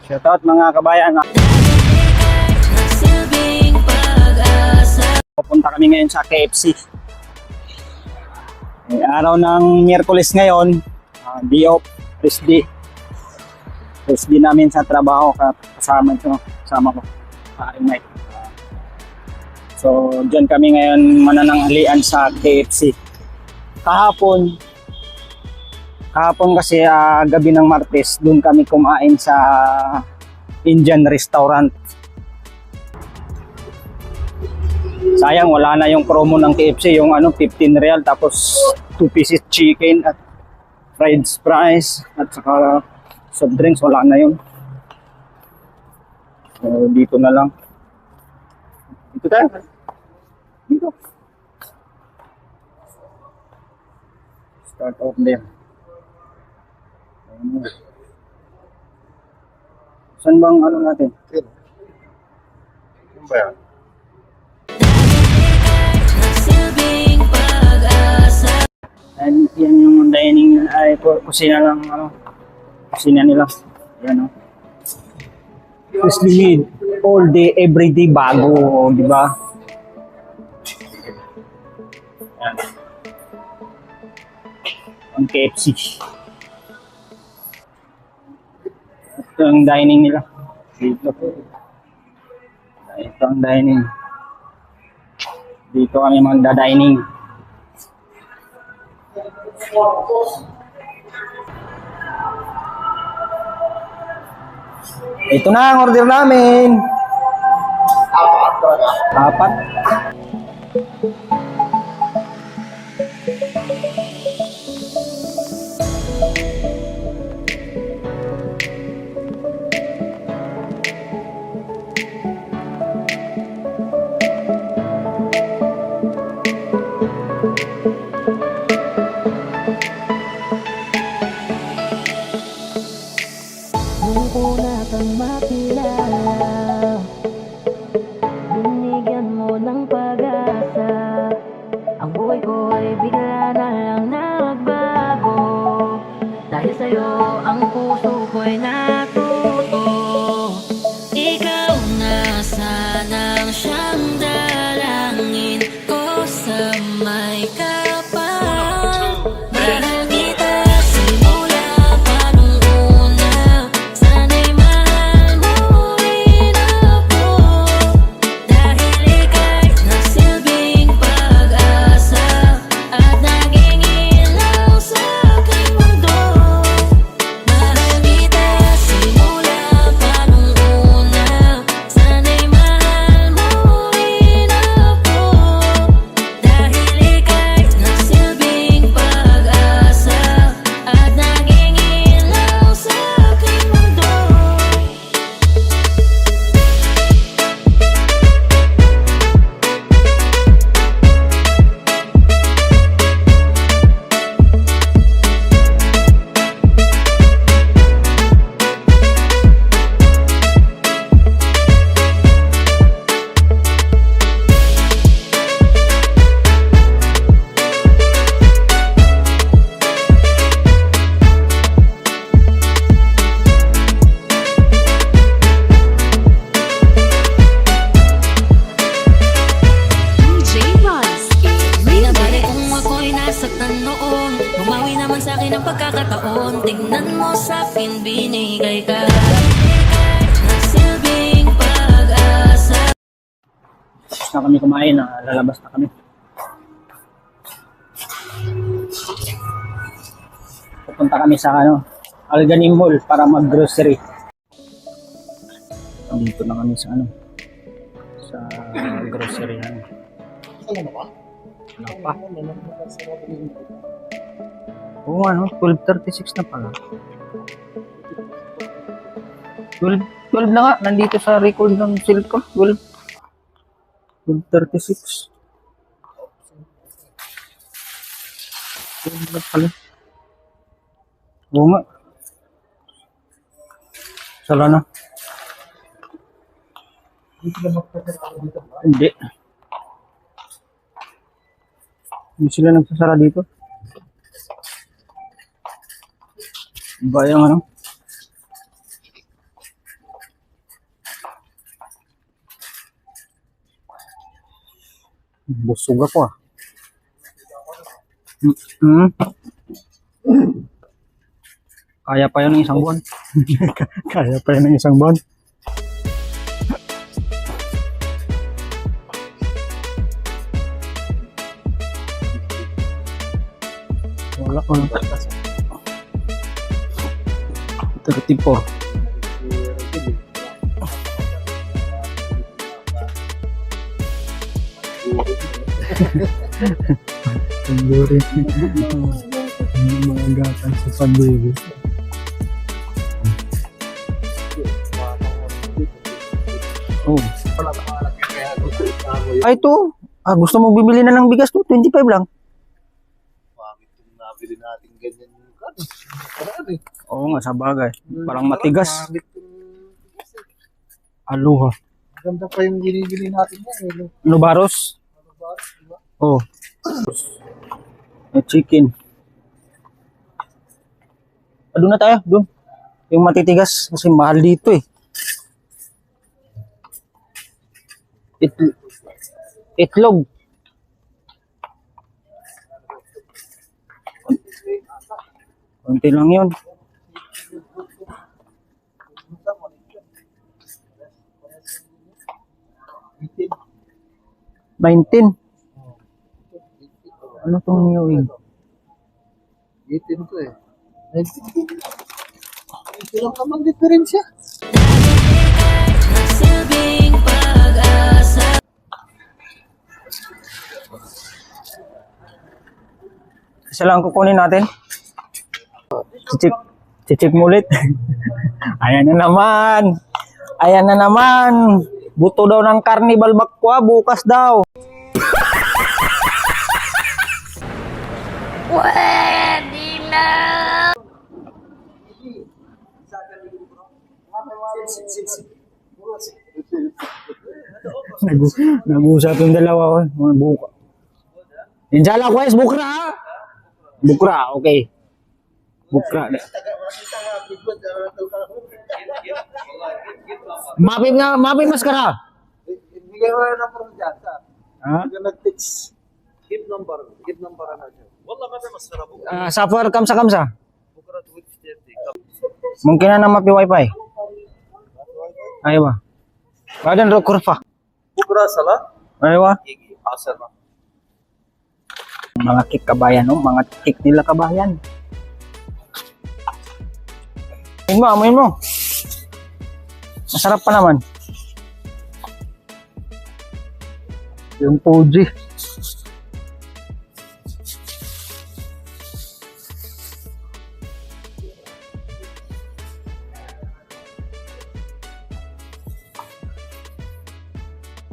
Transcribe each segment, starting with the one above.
Shoutout mga kabayan. Pupunta kami ngayon sa KFC. Araw ng Miyerkules ngayon, day off, rest day. Rest day namin sa trabaho, kasama ko, paring Mike. So, dyan kami ngayon manananghalian sa KFC. Kahapon kasi gabi ng Martes, doon kami kumain sa Indian restaurant. Sayang wala na yung promo ng KFC, yung 15 real tapos 2 pieces chicken at fried fries at saka soft drinks, wala na yun. So, dito na lang. Dito tayo. Dito. Start off there. Saan bang natin? Ano ba yan? And yan yung dining ay kusina lang kusina nila. Yan freshly made all day every day bago, di ba? Yan. Ang KFC. Ito ang dining nila. Dito. Ito ang dining. Dito kami magda-dining. Ito na ang order namin. Apat. Nung una kang makilala, binigyan mo ng pag-asa. Ang buhay ko ay bigla na lang nagbago. Dahil sa'yo ang puso ko'y natuto. Ikaw na sanang siyang dalangin ko sa may kapal. Mahal kita simula pa nung una. Sana'y mahal mo rin ako. Dahil ika'y nagsilbing pag-asa at naging ilaw sa aking mundo. Mahal kita simula pa nung una. Sana'y mahal mo rin ako. Dahil ika'y nagsilbing pag-asa at naging ilaw sa aking mundo. Binabalik kung ako'y nasaktan noon. Bumawi naman sa akin ang pagkakataon. Tingnan mo sa akin, binigay ka. Nagsilbing pag-asa. Tapos na kami kumain, lalabas na kami. Pupunta kami sa Alganim Mall para mag-grocery. Dito na kami sa sa grocery na. Ano ba? Ano pa? Oo 12:36 na pala. 12 na nga, nandito sa record ng cellphone. 12:36. 12 na pala. Oo nga. Sala na. Hindi. Hindi sila nagsasara dito. Ba yung Busog ako ah. Mm. Kaya pa yun ng isang buwan. Kaya pa yun ng isang buwan. Wala ko. 34. Panduri. Mga gatang sa panduri. Oh. Ay, ito. Gusto mong bibili na ng bigas to? 25 lang. Bakit yung nabili natin ganyan yung kan? Oo nga, sa bagay. Parang matigas. Bakit yung Aloha. ganda pa yung ginigili natin yan. Nubaros? Ano ba? Diba? Oh. May chicken. Doon na tayo, doon. Yung matitigas kasi mahal dito eh. Itlog. Konti lang yun. Itin. 19. Ano tong new in? Itin to eh. Ito lang naman diferensya. Silbing pag-asa. Isa lang kukunin natin. Chichik mo ulit. Ayan na naman. Ayan na naman. Buto daw ng Carnival Bakwa bukas daw. Pwede na. Nag-uusap yung dalawa. Mga buka. Inshallah, Quest, bukra ha? Bukra, okay. Bukra. Mapin maskara. Bigyan mo na number mo dyan. Ha? Bigyan nag-text. Give number. Give number na dyan. Wala ka ba mas sarap? Safar kamsa. Bukrat with 30. Mungkin na mapi wifi. Ayo ba? Badan ro kurfa. Bukrat sala? Ayo ba? Igi. Asal na. Mga kik kabayan, no? Mga kik nila kabayan. Amoy mo. Masarap pa naman. Yung Fuji.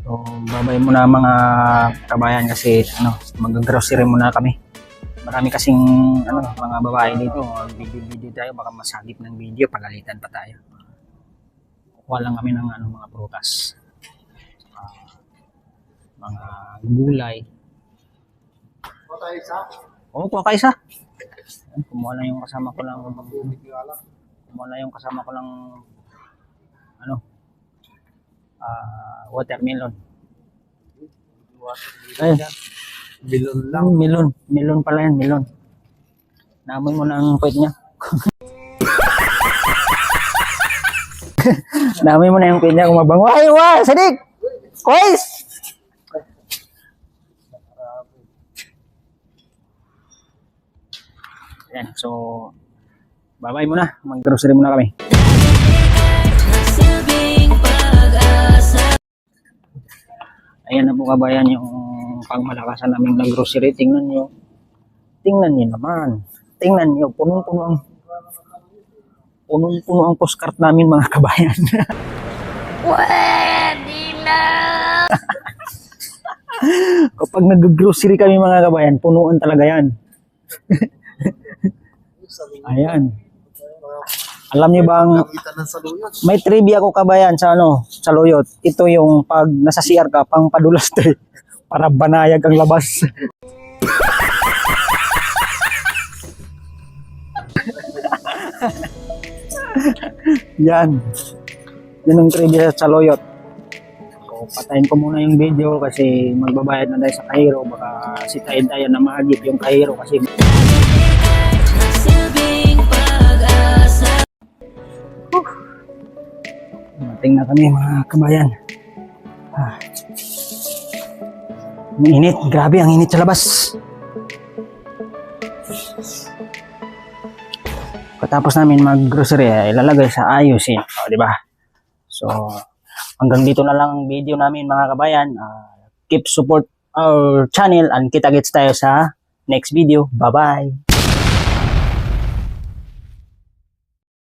So, babay muna mga kabayan kasi mag-grocery muna kami. Marami kasing mga babae dito, video tayo baka masagip ng video, pagalitan pa tayo. Kuha lang kami ng mga prutas. Mga gulay. Patay isa. Oo, kuha ka isa. Kumuha lang yung kasama ko ng watermelon. Ay, Bilon lang. melon pala yan, melon. Naamoy mo na ang puwet niya. Naamoy mo na yung puwet niya kung mabango. Ay, Sadik! Kois! Yan, so, bye-bye muna. Mag-grocery muna kami. Silbing pag-asa. Ayan na po kabayan yung pangmalakasan naming nag-grocery. Tingnan nyo. Tingnan nyo naman. Tingnan nyo. Punong-puno ang postcard namin mga kabayan. Pwede na. Kapag nag-grocery kami mga kabayan, punuan talaga yan. Ayan. Alam niyo bang Kita ng saluyot. may trivia ko kabayan sa Loyot. Ito yung pag nasa CR ka pang padulas tayo para banayag ang labas. Yan. Yan ang trivia sa Loyot. So, patayin ko muna yung video kasi magbabayad na tayo sa Cairo. Baka sitayin tayo na mahagip yung Cairo kasi Silbing pag-asa. mating na kami mga kabayan. Ang init, grabe ang init sa labas. Pagkatapos namin mag-grocery, ilalagay sa ayusin. O, di ba? So, hanggang dito na lang ang video namin mga kabayan. Keep support our channel and kita-kits tayo sa next video. Bye-bye!